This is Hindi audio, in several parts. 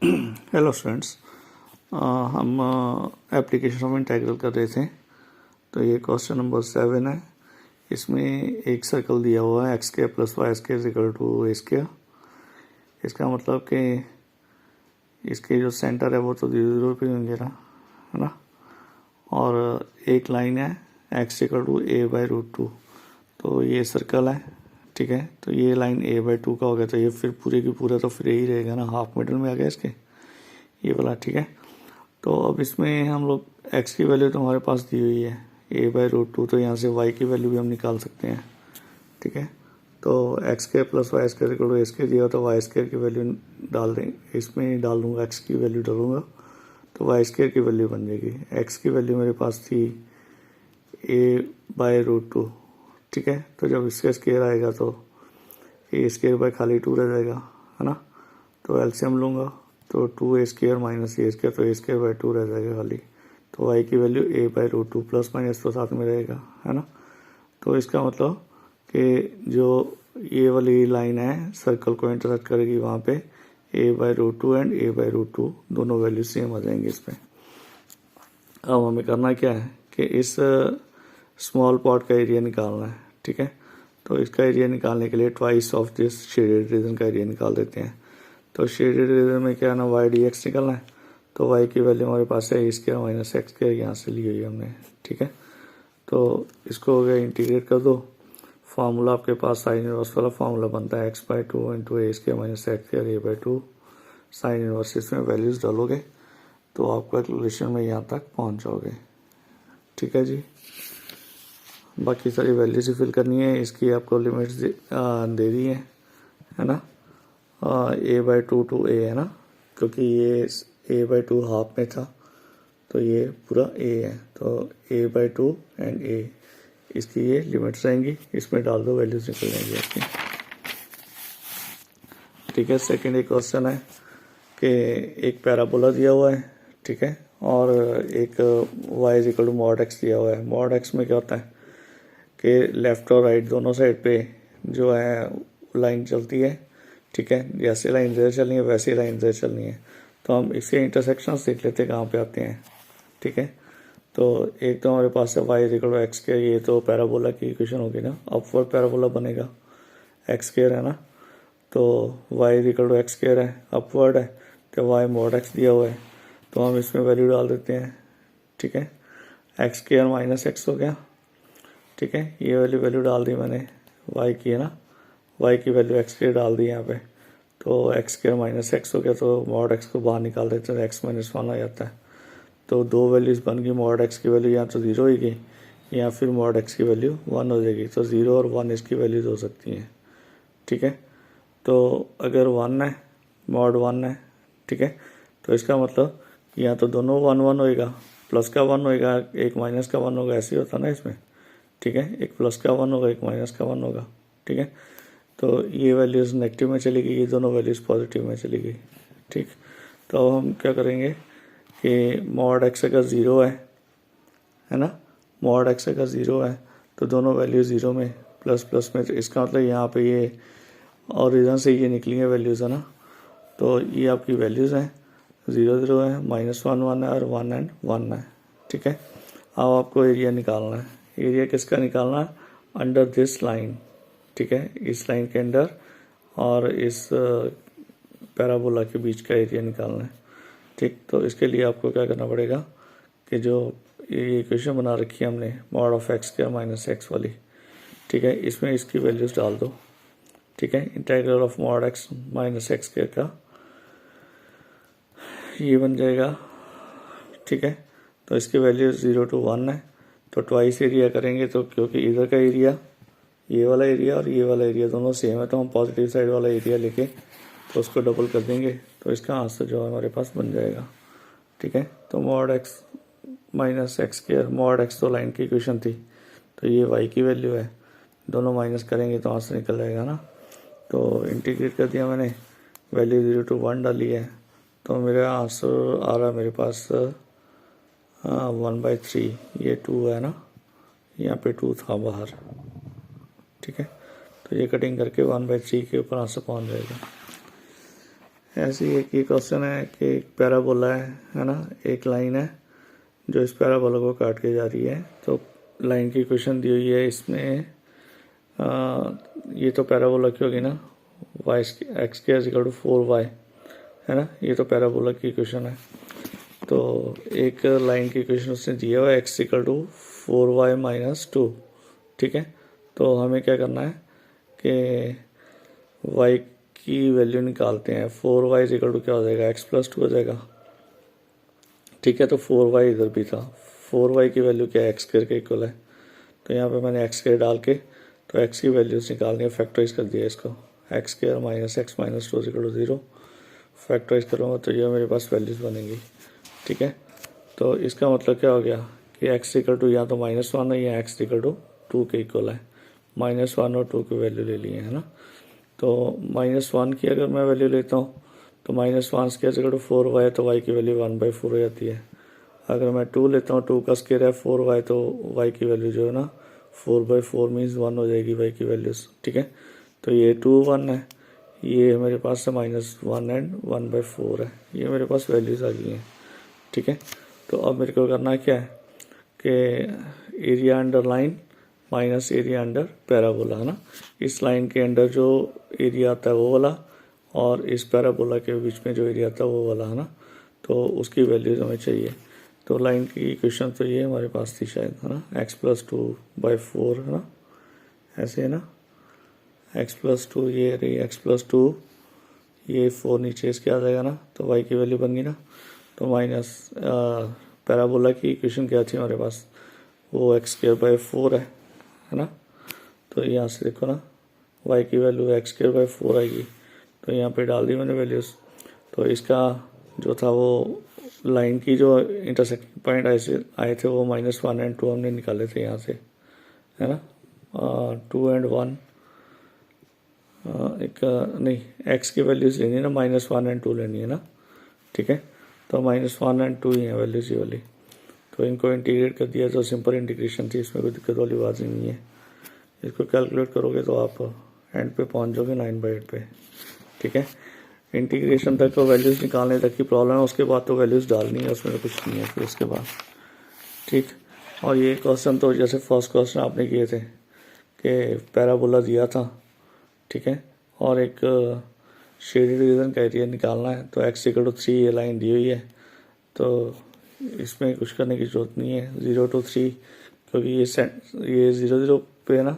हेलो स्टूडेंट्स, हम एप्लीकेशन ऑफ इंटीग्रल कर रहे थे। तो ये क्वेश्चन नंबर 7 है। इसमें एक सर्कल दिया हुआ है x square plus y square equal to a square. इसका मतलब कि इसके जो सेंटर है वो तो 0 पे होंगे ना, है ना। और एक लाइन है x equal to a by root two. तो ये सर्कल है, ठीक है। तो ये लाइन ए बाई टू का हो गया, तो ये फिर पूरे की पूरा तो फिर यही रहेगा ना, हाफ मिडल में आ गया इसके ये वाला, ठीक है। तो अब इसमें हम लोग x की वैल्यू तो हमारे पास दी हुई है a बाई रूट टू, तो यहाँ से y की वैल्यू भी हम निकाल सकते हैं, ठीक है। तो x square plus y square equal to a square दिया तो वाई स्क्वायर की वैल्यू डाल देंगे, इसमें डाल दूंगा x की वैल्यू डालूंगा तो वाई स्क्वायर की वैल्यू बन जाएगी। x की वैल्यू मेरे पास थी a बाई रूट टू, ठीक है। तो जब इसका स्क्वायर आएगा तो ए स्क्वायर बाई खाली 2 रह जाएगा, है ना। तो एलसीएम लूँगा तो 2 ए स्क्वायर माइनस ए स्क्वायर, तो ए स्क्वायर बाई 2 रह जाएगा खाली। तो वाई की value a by root two plus minus तो साथ में रहेगा, है ना। तो इसका मतलब कि जो ये वाली लाइन है सर्कल को इंटरसेक्ट करेगी वहाँ पे a by root two and a by root two दोनों वैल्यू सेम आ जाएंगे इस पर। अब हमें करना क्या है कि इस स्मॉल पॉट का एरिया निकालना है, ठीक है। तो इसका एरिया निकालने के लिए twice of this shaded region का एरिया निकाल देते हैं। तो शेडेड रीजन में क्या है ना, वाई डी एक्स निकलना है। तो वाई की वैल्यू हमारे पास है ए स्क्वायर माइनस एक्स स्क्वायर, यहाँ से ली हुई हमने, ठीक है। तो इसको हो गया इंटीग्रेट कर दो। फार्मूला आपके पास साइन इनवर्स वाला फार्मूला बनता है x by two into A square minus x square A by two sine inverse. इसमें वैल्यूज डालोगे तो आप कैलकुलेशन में यहाँ तक पहुँच जाओगे, ठीक है जी। बाकी सारी वैल्यूज ही फिल करनी है, इसकी आपको लिमिट्स दे दी है ना। ए बाई टू ए है ना, क्योंकि ये ए बाई टू हाफ में था तो ये पूरा ए है। तो ए बाई टू एंड ए, इसकी ये लिमिट्स रहेंगी, इसमें डाल दो वैल्यूज निकल जाएंगी आपकी, ठीक है। सेकंड एक क्वेश्चन है कि एक पैराबोला दिया हुआ है, ठीक है, और एक y is equal to mod x दिया हुआ है। मॉड एक्स में क्या होता है कि लेफ्ट और राइट दोनों साइड पे जो है लाइन चलती है, ठीक है। जैसे लाइन इधर चलनी है वैसे लाइन इधर चलनी है। तो हम इसके इंटरसेक्शंस देख लेते हैं कहाँ पे आते हैं, ठीक है। तो एक तो हमारे पास है y equal to x square, ये तो पैराबोला की इक्वेशन होगी ना, अपवर्ड पैराबोला बनेगा, एक्स स्क्वायर है ना। तो y equal to x square है, अपवर्ड है, तो वाई मॉड एक्स दिया हुआ है। तो हम इसमें वैल्यू डाल देते हैं, ठीक है। एक्स स्क्वायर माइनस एक्स हो गया, ठीक है। ये वाली वैल्यू डाल दी मैंने वाई की, है ना। वाई की वैल्यू एक्स स्क्वायर डाल दी यहाँ पे, तो एक्स स्क्वायर माइनस एक्स हो गया। तो मॉड एक्स को बाहर निकाल देते हैं, एक्स माइनस 1 आ जाता है। तो दो वैल्यूज बन गई, मॉड एक्स की वैल्यू यहाँ तो 0 होगी या फिर मॉड एक्स की वैल्यू 1 हो जाएगी। तो 0 और 1 इसकी वैल्यूज हो सकती हैं, ठीक है। तो अगर 1 है, मॉड 1 है, ठीक है, तो इसका मतलब यहाँ तो दोनों 1 1 होएगा, प्लस का 1 होएगा, एक माइनस का 1 होगा, ऐसे ही होता ना इसमें, ठीक है। एक प्लस का 1 होगा, एक माइनस का 1 होगा, ठीक है। तो ये वैल्यूज़ नेगेटिव में चली गई, ये दोनों वैल्यूज़ पॉजिटिव में चली गई, ठीक। तो हम क्या करेंगे कि मॉड एक्स अगर 0 है ना, मॉड एक्स अगर 0 है तो दोनों वैल्यू 0 में प्लस प्लस में, तो इसका मतलब यहाँ पे ये ओरिजिन से ये निकली है वैल्यूज़, है ना। तो ये आपकी वैल्यूज़ हैं, 0 0 है, माइनस 1 1 है और 1 एंड 1 है, ठीक है। अब आपको एरिया निकालना है। एरिया किसका निकालना है? अंडर दिस लाइन, ठीक है, इस लाइन के अंदर और इस पैराबोला के बीच का एरिया निकालना है, ठीक। तो इसके लिए आपको क्या करना पड़ेगा कि जो ये इक्वेशन बना रखी है हमने mod of x square minus x वाली, ठीक है, इसमें इसकी वैल्यूज डाल दो, ठीक है। Integral of mod x minus x square का ये बन जाएगा, ठीक है। तो इसकी वैल्यू 0 to 1 है, तो ट्वाइस एरिया करेंगे, तो क्योंकि इधर का एरिया, ये वाला एरिया और ये वाला एरिया दोनों सेम है, तो हम पॉजिटिव साइड वाला एरिया लेके तो उसको डबल कर देंगे, तो इसका आंसर जो है हमारे पास बन जाएगा, ठीक है। तो mod x minus x square, mod x तो लाइन की इक्वेशन थी, तो ये वाई की वैल्यू है, दोनों माइनस करेंगे तो आंसर निकल जाएगा ना। तो इंटीग्रेट कर दिया मैंने, वैल्यू 0 to 1 डाली है, तो मेरा आंसर आ रहा है मेरे पास 1/3, ये 2 है ना, यहाँ पे 2 था बाहर, ठीक है। तो ये कटिंग करके 1/3 के ऊपर आंसर पहुँच जाएगा। ऐसे ही एक ये क्वेश्चन है कि एक पैराबोला है ना, एक लाइन है जो इस पैराबोला को काट के जा रही है। तो लाइन की इक्वेशन दी हुई है इसमें, ये तो पैराबोला की होगी ना, वाई एक्स के इक्वल टू 4y है ना, ये तो पैराबोला की इक्वेशन है। तो एक लाइन की इक्वेशन उसने दिया हुआ है x equal to 4y minus 2, ठीक है। तो हमें क्या करना है कि y की वैल्यू निकालते हैं। 4y इक्वल टू क्या हो जाएगा, x प्लस 2 हो जाएगा, ठीक है। तो 4y इधर भी था, 4y की वैल्यू क्या है, एक्स स्क्वायर के इक्वल है। तो यहाँ पे मैंने एक्स स्क्वायर डाल के तो एक्स की वैल्यूज निकालनी है, फैक्टराइज कर दिया इसको, x square minus x minus 2 equal to 0। Factorise करूँगा तो ये मेरे पास वैल्यूज बनेंगी, ठीक है। तो इसका मतलब क्या हो गया कि एक्स इक्वल टू या तो -1 है या एक्स इक्वल टू 2 के इक्वल है। -1 और 2 की वैल्यू ले लिए है ना। तो -1 की अगर मैं वैल्यू लेता हूँ तो -1 स्क्वायर इक्वल टू 4y, तो y की वैल्यू 1/4 हो जाती है। अगर मैं 2 लेता हूँ, 2 का स्क्वायर है 4y, तो y की वैल्यू जो है ना 4/4 मीन्स 1 हो जाएगी y की वैल्यूज, ठीक है। तो ये 2 1 है, ये मेरे पास है -1 एंड 1/4 है, ये मेरे पास वैल्यूज आ गई हैं, ठीक है। तो अब मेरे को करना क्या है कि area under line minus area under parabola है ना। इस लाइन के अंडर जो एरिया आता है वो वाला, और इस पैराबोला के बीच में जो एरिया आता है वो वाला है ना। तो उसकी वैल्यूज हमें चाहिए। तो लाइन की इक्वेशन तो ये हमारे पास थी शायद, है ना, x+2/4 है ना, ऐसे है ना, x+2 ये रही, x+2 ये 4 नीचे इसके आ जाएगा ना, तो y की वैल्यू बन गई ना। तो माइनस पैराबोला की इक्वेशन क्या थी हमारे पास, वो x²/4 है ना। तो यहाँ से देखो ना, y की वैल्यू x²/4 आएगी, तो यहाँ पे डाल दी मैंने वैल्यूज़। तो इसका जो था वो लाइन की जो इंटरसेक्टिंग पॉइंट आए थे वो -1 एंड 2 हमने निकाले थे यहाँ से, है ना। 2 एंड 1 एक नहीं, x की वैल्यूज लेनी है ना, -1 एंड 2 लेनी है ना, ठीक है। तो -1 एंड 2 ही है वैल्यूज ये वाली। तो इनको इंटीग्रेट कर दिया, तो सिंपल इंटीग्रेशन थी, इसमें कोई दिक्कत वाली बात नहीं है। इसको कैलकुलेट करोगे तो आप एंड पे पहुंच जाओगे 9/8 पे, ठीक है। इंटीग्रेशन तक तो वैल्यूज़ निकालने तक की प्रॉब्लम है, उसके बाद तो वैल्यूज़ डालनी है, उसमें तो कुछ नहीं है फिर उसके बाद, ठीक। और ये क्वेश्चन तो जैसे फर्स्ट क्वेश्चन आपने किए थे कि पैराबोला दिया था, ठीक है, और एक शेडेड रीजन का एरिया निकालना है। तो x इक्वल टू 3 ये लाइन दी हुई है, तो इसमें कुछ करने की जरूरत नहीं है, 0 to 3, क्योंकि ये 0 0 पे है ना,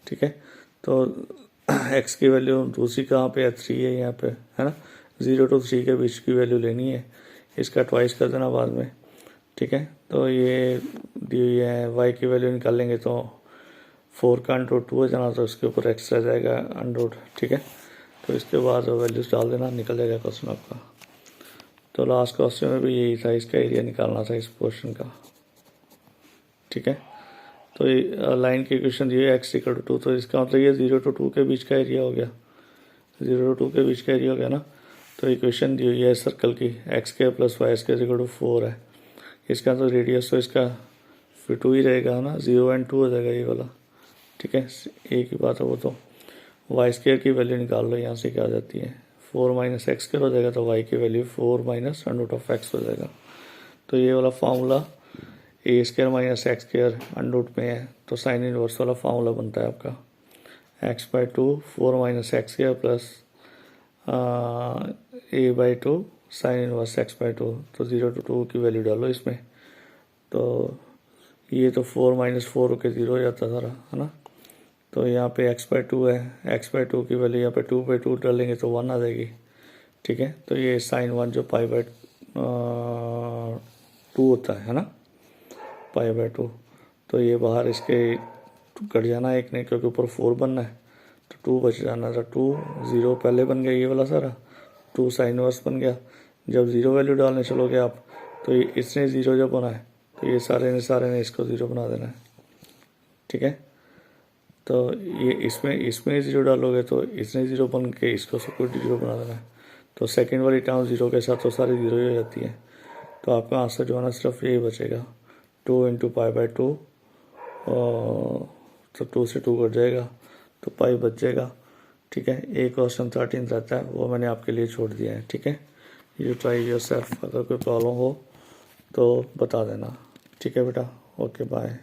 ठीक है। तो x की वैल्यू दूसरी कहाँ पे है, 3 है यहाँ पे, है ना। 0 to 3 के बीच की वैल्यू लेनी है, इसका ट्वाइस कर देना बाद में, ठीक है। तो ये दी हुई है, y की वैल्यू निकालेंगे तो 4 का √2 हो जाना, तो इसके ऊपर x रह जाएगा √, ठीक है। तो इसके बाद वैल्यूज डाल देना, निकल जाएगा क्वेश्चन आपका। तो लास्ट क्वेश्चन में भी यही था, इसका एरिया निकालना था इस पोर्शन का, ठीक है। तो ये लाइन की इक्वेशन ये x इक्वल टू 2, तो इसका मतलब ये 0 to 2 के बीच का एरिया हो गया, 0 to 2 के बीच का एरिया हो गया ना। तो इक्वेशन दी हुई है सर्कल की, x² + y² इक्वल टू 4 है। इसका तो रेडियस तो इसका फिर 2 ही रहेगा ना, 0 एंड 2 हो जाएगा ये वाला, ठीक है। एक ही बात है वो तो। y² की वैल्यू निकाल लो, यहाँ से क्या आ जाती है, 4 - x² हो जाएगा, तो y की वैल्यू 4 - √x हो जाएगा। तो ये वाला फार्मूला a² - x² √ में है, तो साइन इनवर्स वाला फार्मूला बनता है आपका, x/2 4 - x² plus a/2 sine inverse x/2। तो 0 to 2 की वैल्यू डालो इसमें, तो ये तो 4 - 4 होकर 0 हो जाता सारा, है ना। तो यहाँ पे x/2 है, x/2 की वैल्यू यहाँ पे 2/2 डालेंगे तो 1 आ जाएगी, ठीक है। तो ये साइन 1 जो π/2 होता है ना, π/2। तो ये बाहर इसके कट जाना एक नहीं, क्योंकि ऊपर 4 बनना है, तो 2 बच जाना था। 2 0 पहले बन गया ये वाला सारा, 2 साइन वर्स बन गया। जब 0 वैल्यू डालने चलोगे आप, तो ये इसने 0 जब बना है, तो ये सारे ने इसको 0 बना देना है, ठीक है। तो ये इसमें 0 डालोगे तो इसने 0 बन के इसको सब कुछ 0 बना देना है। तो सेकंड वाली टर्म 0 के साथ तो सारी 0 ही हो जाती है। तो आपका आंसर जो है ना सिर्फ यही बचेगा, 2 × π/2, तो 2 से 2 कट जाएगा, तो पाई बच जाएगा। ठीक है। एक क्वेश्चन 13 रहता है, वो मैंने आपके लिए छोड़ दिया है। ठीक है, यू ट्राई योरसेल्फ, अगर कोई प्रॉब्लम हो तो बता देना। ठीक है बेटा, ओके बाय।